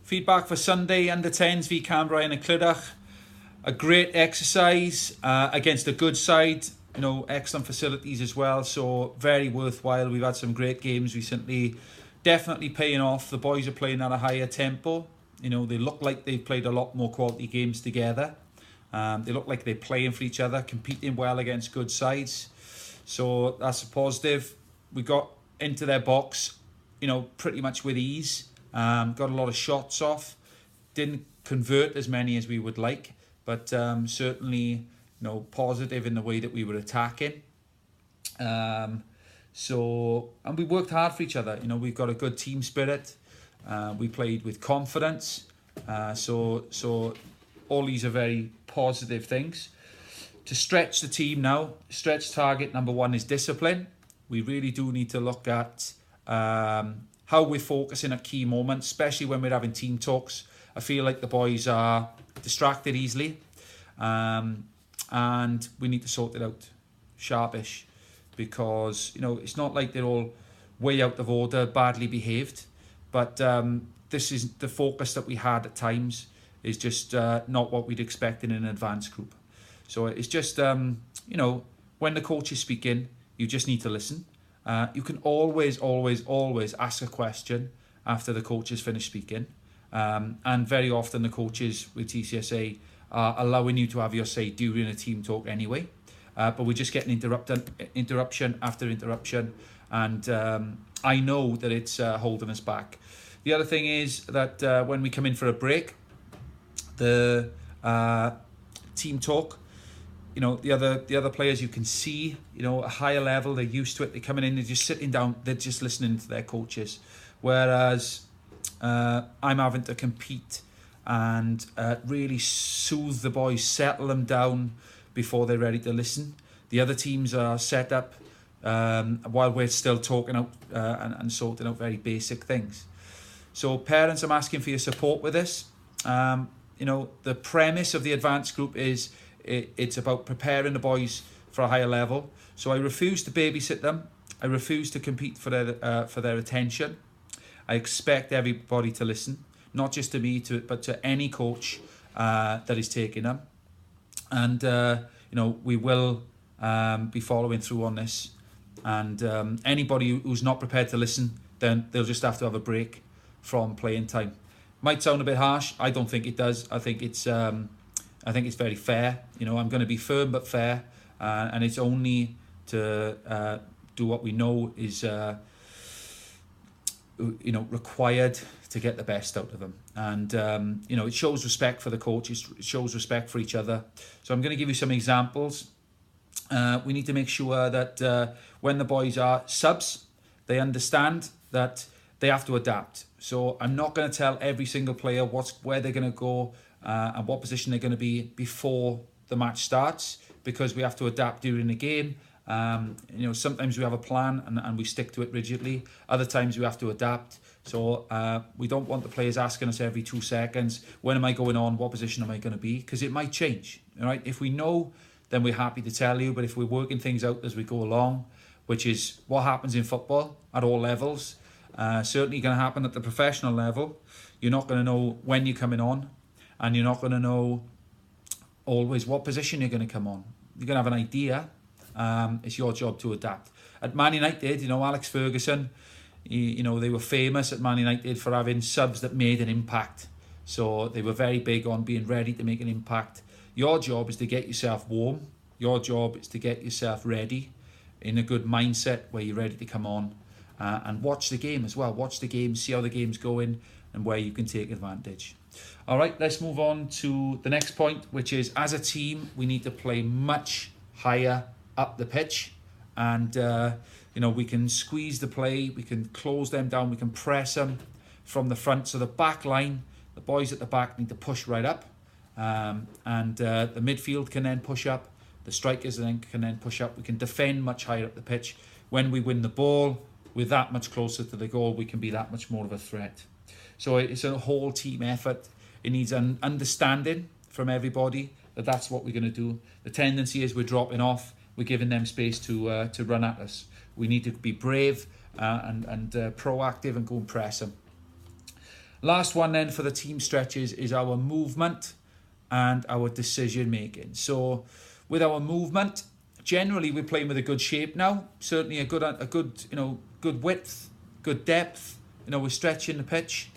Feedback for Sunday, under 10s v Cambrian and Clydach. A great exercise against a good side. Excellent facilities as well, so very worthwhile. We've had some great games recently, definitely paying off. The boys are playing at a higher tempo. They look like they've played a lot more quality games together. They look like they're playing for each other, competing well against good sides. So that's a positive. We got into their box, pretty much with ease. Got a lot of shots off. Didn't convert as many as we would like, but certainly, positive in the way that we were attacking. And we worked hard for each other. We've got a good team spirit. We played with confidence. So all these are very positive things. To stretch the team now, stretch target number 1 is discipline. We really do need to look at how we're focusing at key moments, especially when we're having team talks. I feel like the boys are distracted easily, and we need to sort it out sharpish, because it's not like they're all way out of order, badly behaved, but this is the focus that we had at times is just not what we'd expect in an advanced group. So it's just when the coach is speaking, you just need to listen. You can always ask a question after the coach has finished speaking. And very often the coaches with TCSA are allowing you to have your say during a team talk anyway. But we're just getting interruption after interruption. And I know that it's holding us back. The other thing is that when we come in for a break, the team talk, the other players, you can see, a higher level, they're used to it, they're coming in, they're just sitting down, they're just listening to their coaches. Whereas I'm having to compete and really soothe the boys, settle them down before they're ready to listen. The other teams are set up while we're still talking out and sorting out very basic things. So parents, I'm asking for your support with this. The premise of the advanced group is it's about preparing the boys for a higher level. So I refuse to babysit them. I refuse to compete for their attention. I expect everybody to listen, not just to me, but to any coach that is taking them. And we will be following through on this. And anybody who's not prepared to listen, then they'll just have to have a break from playing time. Might sound a bit harsh. I don't think it does. I think it's very fair. I'm going to be firm but fair, and it's only to do what we know is required to get the best out of them. And it shows respect for the coaches. It shows respect for each other. So I'm going to give you some examples. We need to make sure that when the boys are subs, they understand that they have to adapt. So I'm not going to tell every single player where they're going to go and what position they're going to be before the match starts, because we have to adapt during the game. Sometimes we have a plan and we stick to it rigidly. Other times we have to adapt. So we don't want the players asking us every 2 seconds, when am I going on? What position am I going to be? Because it might change. All right. If we know, then we're happy to tell you. But if we're working things out as we go along, which is what happens in football at all levels, certainly going to happen at the professional level. You're not going to know when you're coming on, and you're not going to know always what position you're going to come on. You're going to have an idea. It's your job to adapt. At Man United, Alex Ferguson, they were famous at Man United for having subs that made an impact. So they were very big on being ready to make an impact. Your job is to get yourself warm. Your job is to get yourself ready in a good mindset where you're ready to come on. And watch the game as well. Watch the game, see how the game's going, and where you can take advantage. All right, let's move on to the next point, which is, as a team, we need to play much higher up the pitch. And, we can squeeze the play, we can close them down, we can press them from the front. So the back line, the boys at the back need to push right up. And the midfield can then push up. The strikers can then push up. We can defend much higher up the pitch. When we win the ball, we're that much closer to the goal, we can be that much more of a threat. So it's a whole team effort. It needs an understanding from everybody that that's what we're going to do. The tendency is we're dropping off, we're giving them space to run at us. We need to be brave and proactive and go and press them. Last one then for the team stretches is our movement and our decision making. So with our movement, generally we're playing with a good shape now. Certainly a good good width, good depth. We're stretching the pitch.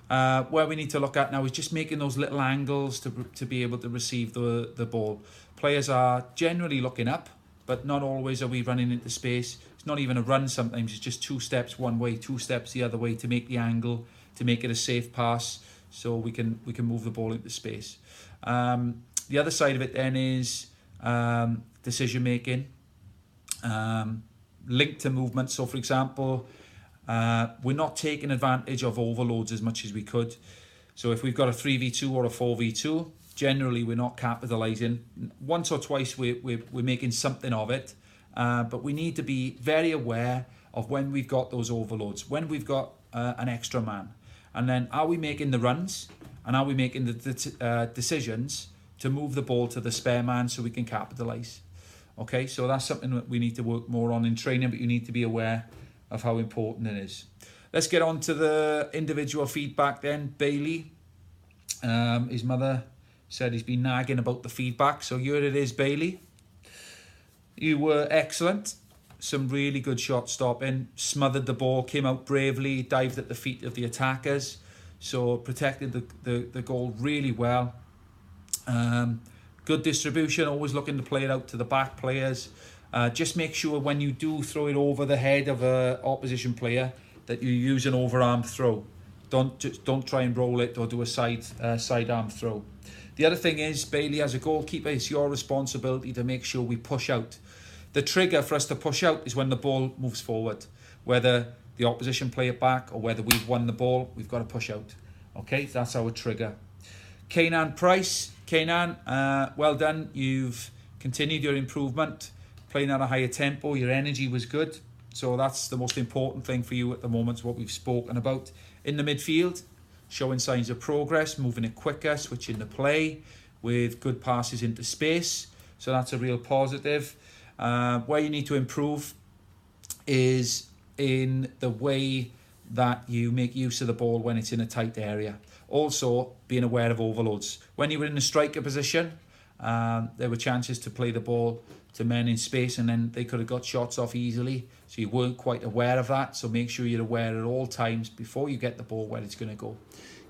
Where we need to look at now is just making those little angles to be able to receive the ball. Players are generally looking up, but not always are we running into space. It's not even a run sometimes, it's just 2 steps one way, 2 steps the other way to make the angle, to make it a safe pass so we can move the ball into space. The other side of it then is decision making, linked to movement. So for example, we're not taking advantage of overloads as much as we could. So if we've got a 3v2 or a 4v2, generally we're not capitalising. Once or twice we're making something of it, but we need to be very aware of when we've got those overloads, when we've got an extra man, and then are we making the runs and are we making the decisions to move the ball to the spare man so we can capitalise. Okay, so that's something that we need to work more on in training, but you need to be aware of how important it is. Let's get on to the individual feedback then. Bailey, his mother said he's been nagging about the feedback, so here it is, Bailey. You were excellent. Some really good shot stopping, smothered the ball, came out bravely, dived at the feet of the attackers, so protected the goal really well. Good distribution, always looking to play it out to the back players. Just make sure when you do throw it over the head of an opposition player that you use an overarm throw. Don't try and roll it or do a sidearm throw. The other thing is, Bailey, as a goalkeeper, it's your responsibility to make sure we push out. The trigger for us to push out is when the ball moves forward. Whether the opposition play it back or whether we've won the ball, we've got to push out. Okay, that's our trigger. Kaynan Price. Kaynan, well done. You've continued your improvement, playing at a higher tempo. Your energy was good. So that's the most important thing for you at the moment, what we've spoken about. In the midfield, showing signs of progress, moving it quicker, switching the play with good passes into space. So that's a real positive. Where you need to improve is in the way that you make use of the ball when it's in a tight area. Also, being aware of overloads. When you were in a striker position, there were chances to play the ball to men in space and then they could have got shots off easily. So you weren't quite aware of that. So make sure you're aware at all times before you get the ball where it's going to go.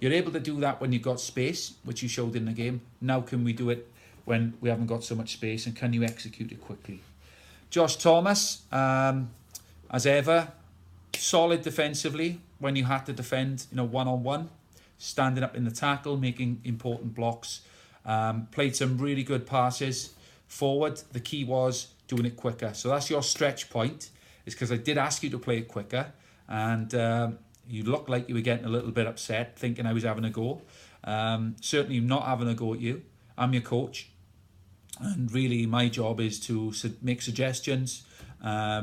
You're able to do that when you've got space, which you showed in the game. Now can we do it when we haven't got so much space, and can you execute it quickly? Josh Thomas, as ever, solid defensively when you had to defend, one-on-one, standing up in the tackle, making important blocks. Played some really good passes forward. The key was doing it quicker. So that's your stretch point, is because I did ask you to play it quicker, and you looked like you were getting a little bit upset, thinking I was having a go. Certainly not having a go at you. I'm your coach, and really my job is to make suggestions,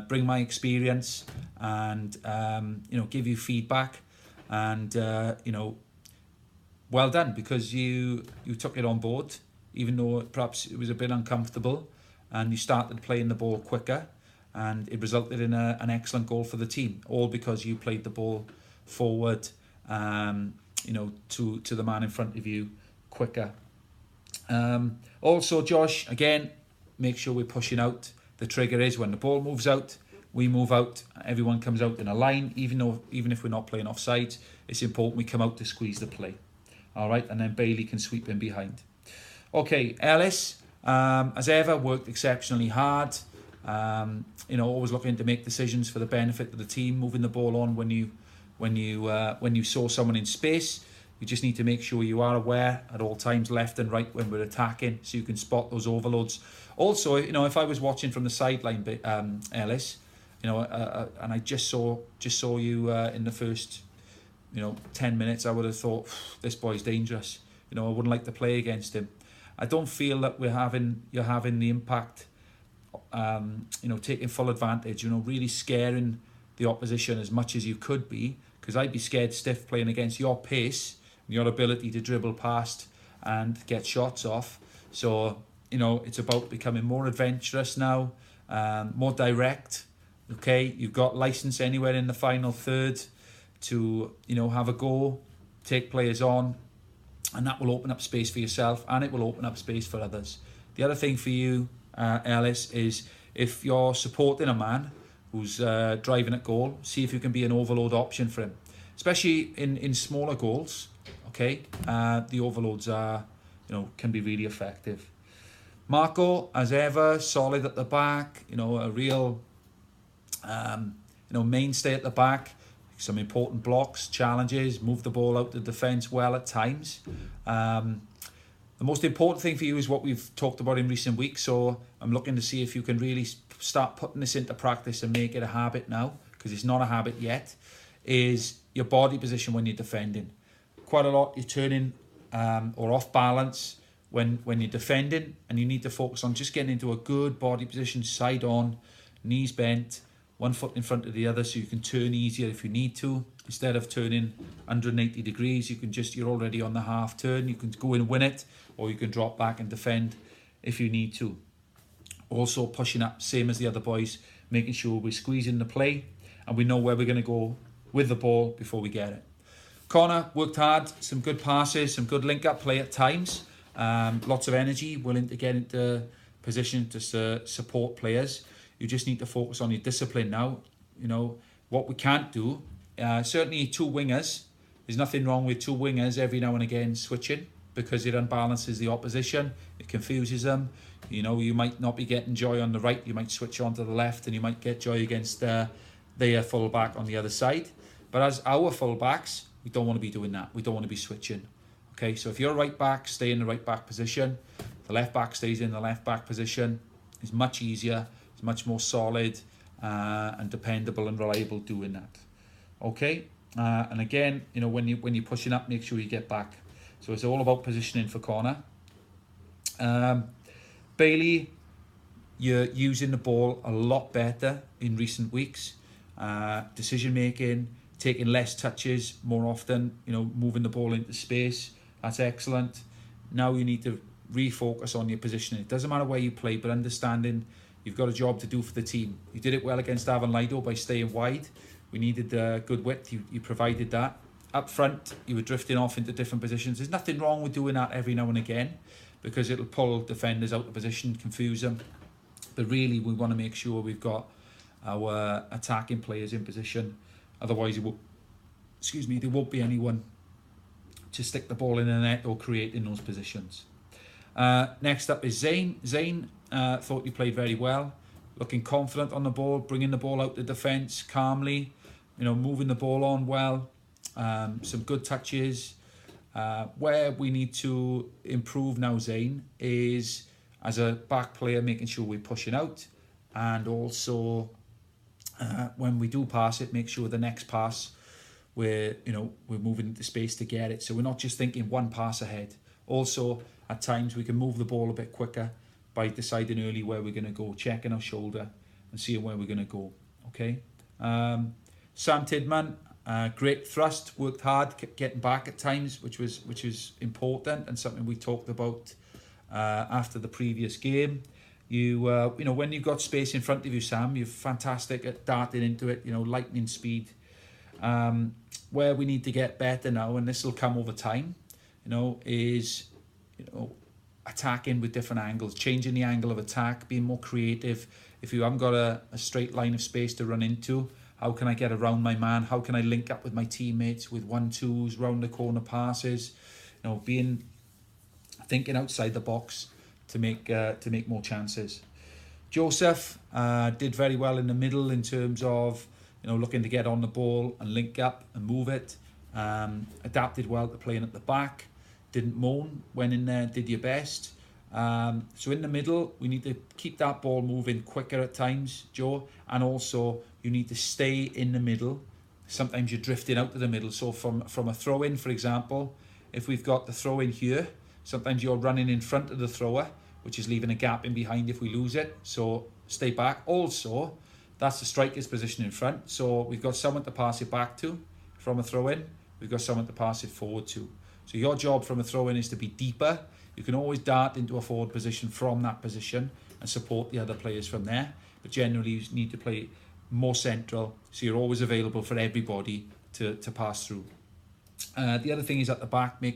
bring my experience, and give you feedback. And well done, because you took it on board, even though perhaps it was a bit uncomfortable, and you started playing the ball quicker, and it resulted in an excellent goal for the team, all because you played the ball forward, to the man in front of you quicker. Also, Josh, again, make sure we're pushing out. The trigger is when the ball moves out, we move out, everyone comes out in a line, even if we're not playing offsides, it's important we come out to squeeze the play. All right, and then Bailey can sweep in behind. Okay, Ellis, as ever, worked exceptionally hard. Always looking to make decisions for the benefit of the team, moving the ball on when you saw someone in space. You just need to make sure you are aware at all times, left and right, when we're attacking, so you can spot those overloads. Also, if I was watching from the sideline, Ellis, and I just saw you in the first 10 minutes, I would have thought, this boy's dangerous. I wouldn't like to play against him. I don't feel that you're having the impact, taking full advantage, really scaring the opposition as much as you could be, because I'd be scared stiff playing against your pace, your ability to dribble past and get shots off. So, it's about becoming more adventurous now, more direct. Okay, you've got license anywhere in the final third to, have a go. take players on, and that will open up space for yourself, and it will open up space for others. The other thing for you, Ellis, is if you're supporting a man who's driving at goal, see if you can be an overload option for him, especially in smaller goals. Okay, the overloads are, can be really effective. Marco, as ever, solid at the back. A real, mainstay at the back. Some important blocks, challenges, move the ball out the defence well at times. The most important thing for you is what we've talked about in recent weeks. So I'm looking to see if you can really start putting this into practice and make it a habit now, because it's not a habit yet, is your body position when you're defending. Quite a lot you're turning or off balance when you're defending, and you need to focus on just getting into a good body position, side on, knees bent, one foot in front of the other, so you can turn easier if you need to. Instead of turning 180 degrees, you're already on the half turn. You can go and win it, or you can drop back and defend if you need to. Also pushing up, same as the other boys, making sure we're squeezing the play and we know where we're going to go with the ball before we get it. Connor worked hard, some good passes, some good link-up play at times. Lots of energy, willing to get into position to support players. You just need to focus on your discipline now. What we can't do, certainly two wingers, there's nothing wrong with two wingers every now and again switching, because it unbalances the opposition, it confuses them. You might not be getting joy on the right, you might switch on to the left, and you might get joy against their full-back on the other side. But as our full-backs, we don't want to be doing that. We don't want to be switching. Okay, so if you're a right back, stay in the right back position. The left back stays in the left back position. It's much easier, it's much more solid and dependable and reliable doing that. Okay, and again, when you're pushing up, make sure you get back. So it's all about positioning for corner. Bailey, you're using the ball a lot better in recent weeks. Decision making, taking less touches more often, moving the ball into space. That's excellent. Now you need to refocus on your positioning. It doesn't matter where you play, but understanding you've got a job to do for the team. You did it well against Avon Lido by staying wide. We needed good width. You provided that. Up front, you were drifting off into different positions. There's nothing wrong with doing that every now and again, because it'll pull defenders out of position, confuse them. But really, we want to make sure we've got our attacking players in position. Otherwise, there won't be anyone to stick the ball in the net or create in those positions. Next up is Zane. Zane thought he played very well, looking confident on the ball, bringing the ball out the defence calmly, moving the ball on well, some good touches. Where we need to improve now, Zane, is as a back player, making sure we're pushing out, and also when we do pass it, make sure the next pass we're moving into space to get it. So we're not just thinking one pass ahead. Also, at times we can move the ball a bit quicker by deciding early where we're going to go, checking our shoulder and seeing where we're going to go. Okay. Sam Tidman, great thrust, worked hard, kept getting back at times, which was important and something we talked about after the previous game. When you've got space in front of you, Sam, you're fantastic at darting into it. Lightning speed. Where we need to get better now, and this will come over time, is attacking with different angles, changing the angle of attack, being more creative. If you haven't got a straight line of space to run into, how can I get around my man? How can I link up with my teammates with 1-2s, round the corner passes? Thinking outside the box to make more chances. Joseph did very well in the middle in terms of looking to get on the ball and link up and move it. Adapted well to playing at the back. Didn't moan, went in there, did your best. So in the middle, we need to keep that ball moving quicker at times, Joe. And also, you need to stay in the middle. Sometimes you're drifting out to the middle. So from a throw-in, for example, if we've got the throw-in here, sometimes you're running in front of the thrower, which is leaving a gap in behind if we lose it. So stay back. Also, that's the striker's position in front. So we've got someone to pass it back to from a throw-in. We've got someone to pass it forward to. So your job from a throw-in is to be deeper. You can always dart into a forward position from that position and support the other players from there. But generally, you need to play more central, so you're always available for everybody to pass through. The other thing is at the back, make